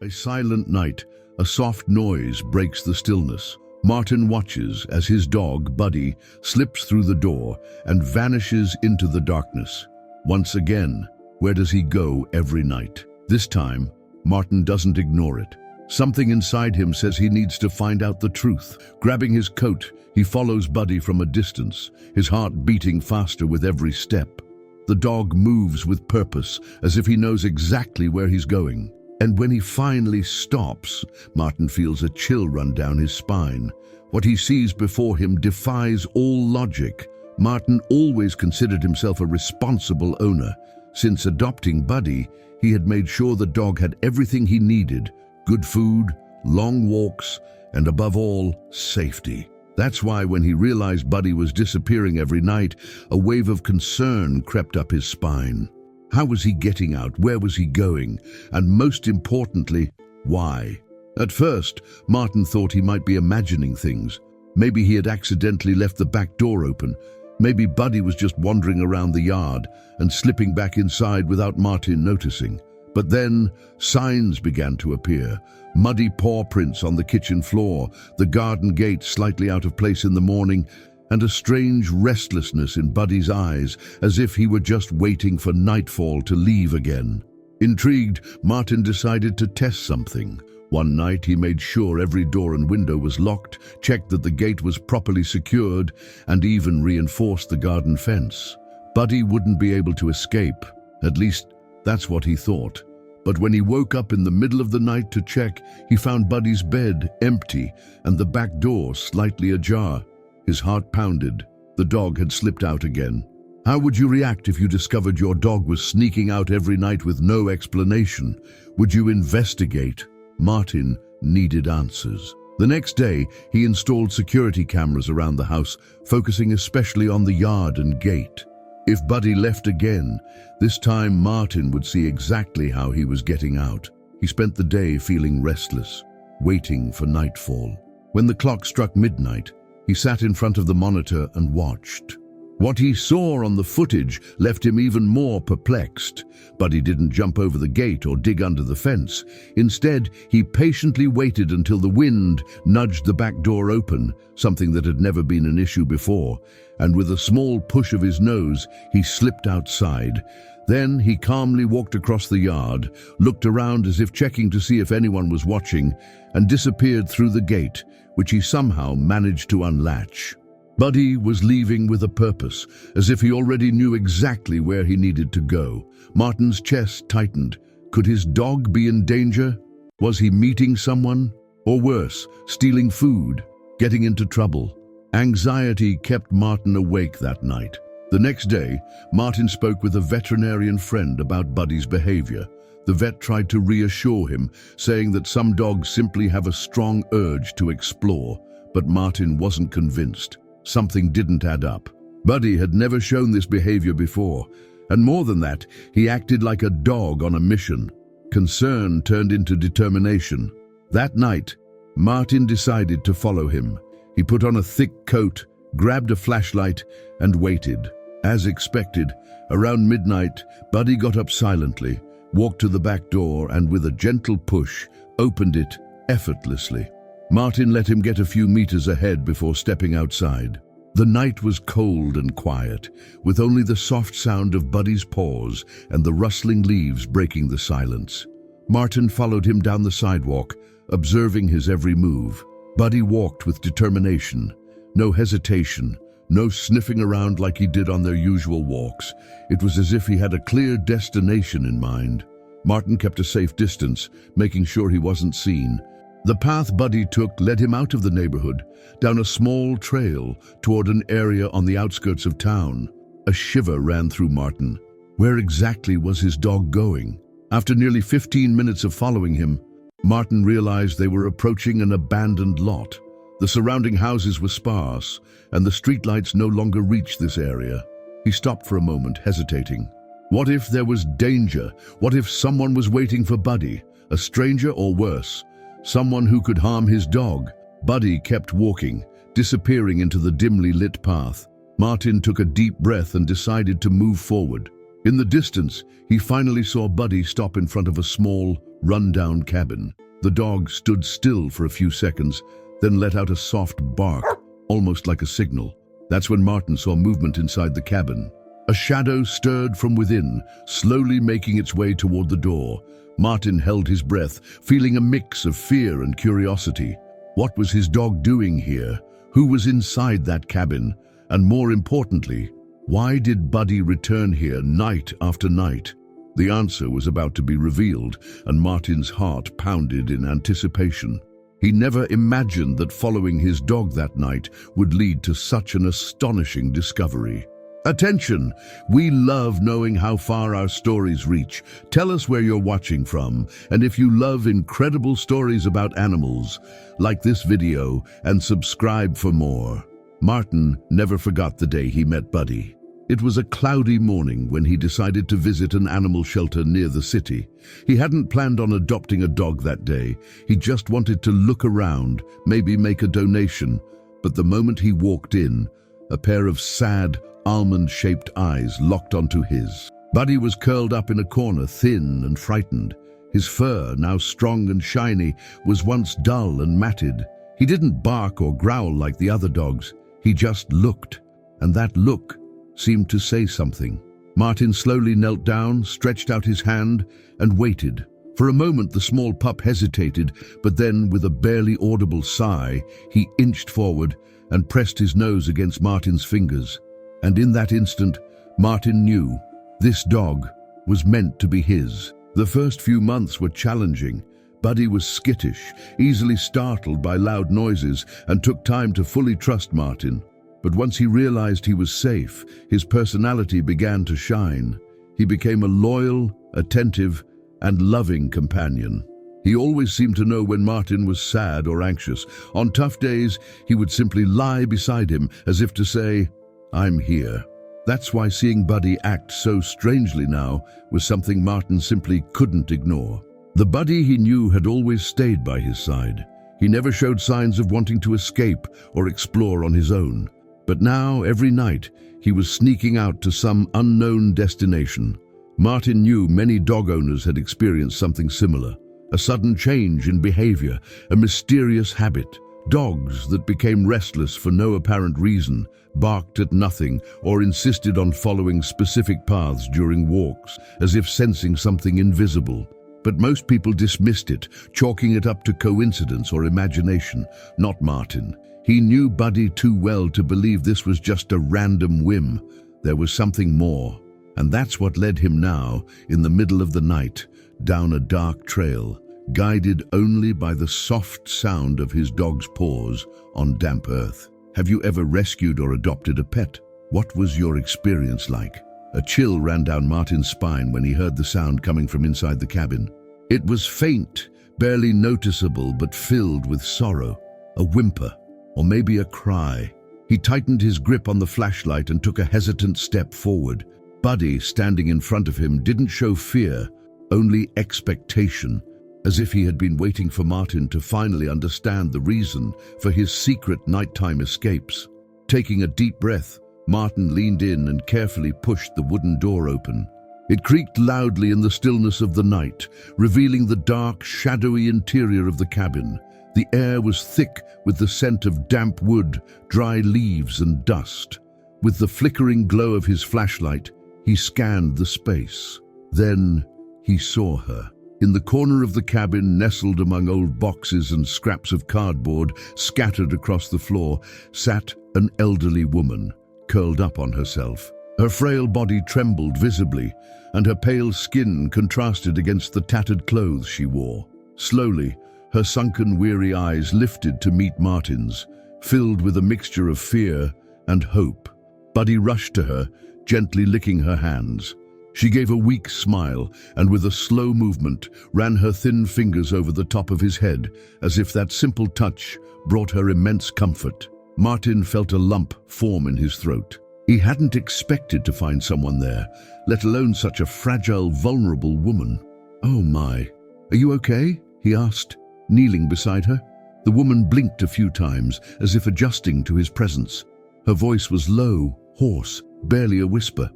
A silent night, a soft noise breaks the stillness. Martin watches as his dog, Buddy, slips through the door and vanishes into the darkness. Once again, where does he go every night? This time, Martin doesn't ignore it. Something inside him says he needs to find out the truth. Grabbing his coat, he follows Buddy from a distance, his heart beating faster with every step. The dog moves with purpose, as if he knows exactly where he's going. And when he finally stops, Martin feels a chill run down his spine. What he sees before him defies all logic. Martin always considered himself a responsible owner. Since adopting Buddy, he had made sure the dog had everything he needed: good food, long walks, and above all, safety. That's why when he realized Buddy was disappearing every night, a wave of concern crept up his spine. How was he getting out? Where was he going? And most importantly, why? At first, Martin thought he might be imagining things. Maybe he had accidentally left the back door open. Maybe Buddy was just wandering around the yard and slipping back inside without Martin noticing. But then, signs began to appear. Muddy paw prints on the kitchen floor, the garden gate slightly out of place in the morning, and a strange restlessness in Buddy's eyes, as if he were just waiting for nightfall to leave again. Intrigued, Martin decided to test something. One night he made sure every door and window was locked, checked that the gate was properly secured, and even reinforced the garden fence. Buddy wouldn't be able to escape. At least, that's what he thought. But when he woke up in the middle of the night to check, he found Buddy's bed empty and the back door slightly ajar. His heart pounded. The dog had slipped out again. How would you react if you discovered your dog was sneaking out every night with no explanation? Would you investigate? Martin needed answers. The next day, he installed security cameras around the house, focusing especially on the yard and gate. If Buddy left again, this time Martin would see exactly how he was getting out. He spent the day feeling restless, waiting for nightfall. When the clock struck midnight, he sat in front of the monitor and watched. What he saw on the footage left him even more perplexed. Buddy didn't jump over the gate or dig under the fence. Instead, he patiently waited until the wind nudged the back door open, something that had never been an issue before, and with a small push of his nose, he slipped outside. Then he calmly walked across the yard, looked around as if checking to see if anyone was watching, and disappeared through the gate, which he somehow managed to unlatch. Buddy was leaving with a purpose, as if he already knew exactly where he needed to go. Martin's chest tightened. Could his dog be in danger? Was he meeting someone? Or worse, stealing food, getting into trouble? Anxiety kept Martin awake that night. The next day, Martin spoke with a veterinarian friend about Buddy's behavior. The vet tried to reassure him, saying that some dogs simply have a strong urge to explore, but Martin wasn't convinced. Something didn't add up. Buddy had never shown this behavior before, and more than that, he acted like a dog on a mission. Concern turned into determination. That night, Martin decided to follow him. He put on a thick coat, grabbed a flashlight, and waited. As expected, around midnight, Buddy got up silently, walked to the back door, and with a gentle push, opened it effortlessly. Martin let him get a few meters ahead before stepping outside. The night was cold and quiet, with only the soft sound of Buddy's paws and the rustling leaves breaking the silence. Martin followed him down the sidewalk, observing his every move. Buddy walked with determination, no hesitation, no sniffing around like he did on their usual walks. It was as if he had a clear destination in mind. Martin kept a safe distance, making sure he wasn't seen. The path Buddy took led him out of the neighborhood, down a small trail toward an area on the outskirts of town. A shiver ran through Martin. Where exactly was his dog going? After nearly 15 minutes of following him, Martin realized they were approaching an abandoned lot. The surrounding houses were sparse, and the streetlights no longer reached this area. He stopped for a moment, hesitating. What if there was danger? What if someone was waiting for Buddy? A stranger or worse, someone who could harm his dog? Buddy kept walking, disappearing into the dimly lit path. Martin took a deep breath and decided to move forward. In the distance, he finally saw Buddy stop in front of a small, run-down cabin. The dog stood still for a few seconds, then let out a soft bark, almost like a signal. That's when Martin saw movement inside the cabin. A shadow stirred from within, slowly making its way toward the door. Martin held his breath, feeling a mix of fear and curiosity. What was his dog doing here? Who was inside that cabin? And more importantly, why did Buddy return here night after night? The answer was about to be revealed, and Martin's heart pounded in anticipation. He never imagined that following his dog that night would lead to such an astonishing discovery. Attention! We love knowing how far our stories reach. Tell us where you're watching from, and if you love incredible stories about animals, like this video and subscribe for more. Martin never forgot the day he met Buddy. It was a cloudy morning when he decided to visit an animal shelter near the city. He hadn't planned on adopting a dog that day. He just wanted to look around, maybe make a donation. But the moment he walked in, a pair of sad, almond-shaped eyes locked onto his. Buddy was curled up in a corner, thin and frightened. His fur, now strong and shiny, was once dull and matted. He didn't bark or growl like the other dogs. He just looked, and that look seemed to say something. Martin slowly knelt down, stretched out his hand, and waited. For a moment the small pup hesitated, but then, with a barely audible sigh, he inched forward and pressed his nose against Martin's fingers. And in that instant, Martin knew this dog was meant to be his. The first few months were challenging. Buddy was skittish, easily startled by loud noises, and took time to fully trust Martin. But once he realized he was safe, his personality began to shine. He became a loyal, attentive, and loving companion. He always seemed to know when Martin was sad or anxious. On tough days, he would simply lie beside him, as if to say, "I'm here." That's why seeing Buddy act so strangely now was something Martin simply couldn't ignore. The Buddy he knew had always stayed by his side. He never showed signs of wanting to escape or explore on his own. But now, every night, he was sneaking out to some unknown destination. Martin knew many dog owners had experienced something similar. A sudden change in behavior, a mysterious habit. Dogs that became restless for no apparent reason, barked at nothing, or insisted on following specific paths during walks, as if sensing something invisible. But most people dismissed it, chalking it up to coincidence or imagination. Not Martin. He knew Buddy too well to believe this was just a random whim. There was something more. And that's what led him now, in the middle of the night, down a dark trail, guided only by the soft sound of his dog's paws on damp earth. Have you ever rescued or adopted a pet? What was your experience like? A chill ran down Martin's spine when he heard the sound coming from inside the cabin. It was faint, barely noticeable, but filled with sorrow. A whimper, or maybe a cry. He tightened his grip on the flashlight and took a hesitant step forward. Buddy, standing in front of him, didn't show fear, only expectation, as if he had been waiting for Martin to finally understand the reason for his secret nighttime escapes. Taking a deep breath, Martin leaned in and carefully pushed the wooden door open. It creaked loudly in the stillness of the night, revealing the dark, shadowy interior of the cabin. The air was thick with the scent of damp wood, dry leaves, and dust. With the flickering glow of his flashlight, he scanned the space. Then he saw her. In the corner of the cabin, nestled among old boxes and scraps of cardboard scattered across the floor, sat an elderly woman, curled up on herself. Her frail body trembled visibly, and her pale skin contrasted against the tattered clothes she wore. Slowly, her sunken, weary eyes lifted to meet Martin's, filled with a mixture of fear and hope. Buddy rushed to her, gently licking her hands. She gave a weak smile and, with a slow movement, ran her thin fingers over the top of his head, as if that simple touch brought her immense comfort. Martin felt a lump form in his throat. He hadn't expected to find someone there, let alone such a fragile, vulnerable woman. "Oh my, are you okay?" he asked, kneeling beside her. The woman blinked a few times, as if adjusting to his presence. Her voice was low, hoarse, barely a whisper.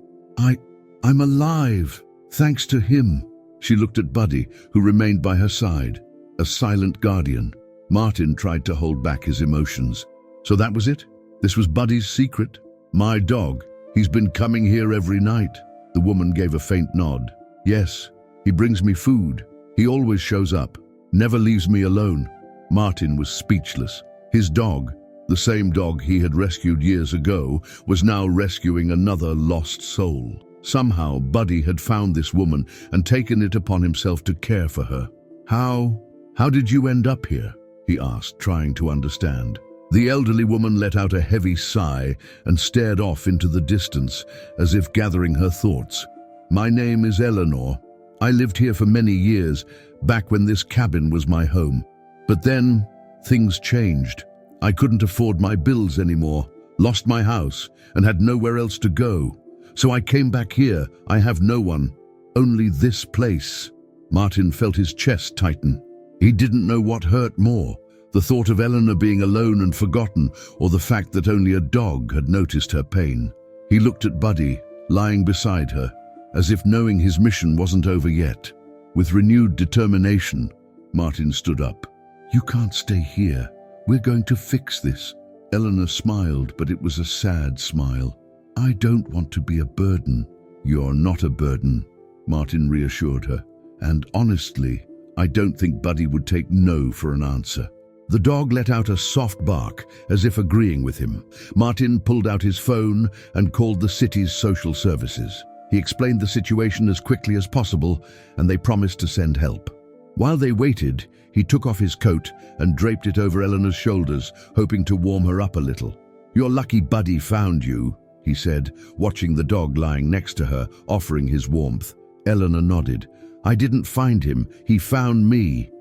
I'm alive, thanks to him. She looked at Buddy, who remained by her side, a silent guardian. Martin tried to hold back his emotions. So that was it? This was Buddy's secret? My dog. He's been coming here every night. The woman gave a faint nod. Yes, he brings me food. He always shows up, never leaves me alone. Martin was speechless. His dog, the same dog he had rescued years ago, was now rescuing another lost soul. Somehow, Buddy had found this woman and taken it upon himself to care for her. How did you end up here? He asked, trying to understand. The elderly woman let out a heavy sigh and stared off into the distance, as if gathering her thoughts. My name is Eleanor. I lived here for many years, back when this cabin was my home. But then, things changed. I couldn't afford my bills anymore, lost my house, and had nowhere else to go. So I came back here. I have no one, only this place. Martin felt his chest tighten. He didn't know what hurt more, the thought of Eleanor being alone and forgotten, or the fact that only a dog had noticed her pain. He looked at Buddy, lying beside her, as if knowing his mission wasn't over yet. With renewed determination, Martin stood up. You can't stay here. We're going to fix this. Eleanor smiled, but it was a sad smile. I don't want to be a burden. You're not a burden, Martin reassured her. And honestly, I don't think Buddy would take no for an answer. The dog let out a soft bark, as if agreeing with him. Martin pulled out his phone and called the city's social services. He explained the situation as quickly as possible, and they promised to send help. While they waited, he took off his coat and draped it over Eleanor's shoulders, hoping to warm her up a little. You're lucky Buddy found you, he said, watching the dog lying next to her, offering his warmth. Eleanor nodded. I didn't find him, he found me.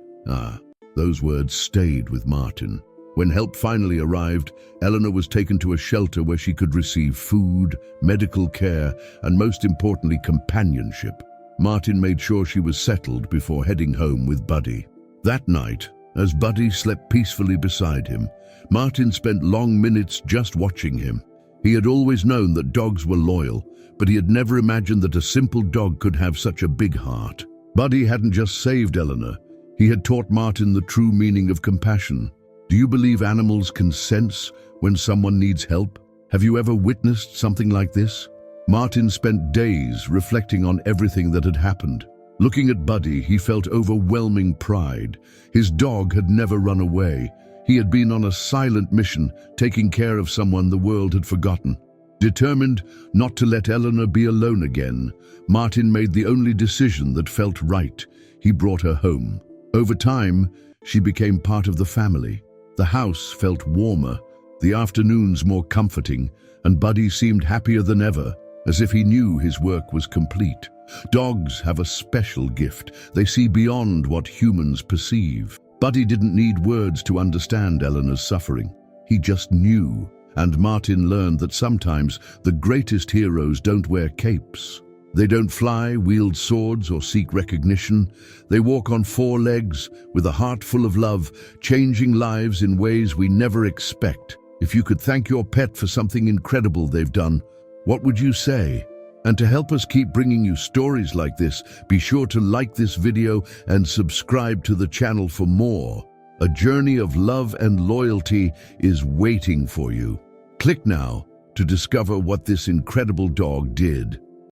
Those words stayed with Martin. When help finally arrived, Eleanor was taken to a shelter where she could receive food, medical care, and most importantly, companionship. Martin made sure she was settled before heading home with Buddy. That night, as Buddy slept peacefully beside him, Martin spent long minutes just watching him. He had always known that dogs were loyal, but he had never imagined that a simple dog could have such a big heart. Buddy hadn't just saved Eleanor, he had taught Martin the true meaning of compassion. Do you believe animals can sense when someone needs help? Have you ever witnessed something like this? Martin spent days reflecting on everything that had happened. Looking at Buddy, he felt overwhelming pride. His dog had never run away. He had been on a silent mission, taking care of someone the world had forgotten. Determined not to let Eleanor be alone again, Martin made the only decision that felt right. He brought her home. Over time, she became part of the family. The house felt warmer, the afternoons more comforting, and Buddy seemed happier than ever, as if he knew his work was complete. Dogs have a special gift. They see beyond what humans perceive. Buddy didn't need words to understand Eleanor's suffering. He just knew. And Martin learned that sometimes the greatest heroes don't wear capes. They don't fly, wield swords, or seek recognition. They walk on four legs with a heart full of love, changing lives in ways we never expect. If you could thank your pet for something incredible they've done, what would you say? And to help us keep bringing you stories like this, be sure to like this video and subscribe to the channel for more. A journey of love and loyalty is waiting for you. Click now to discover what this incredible dog did.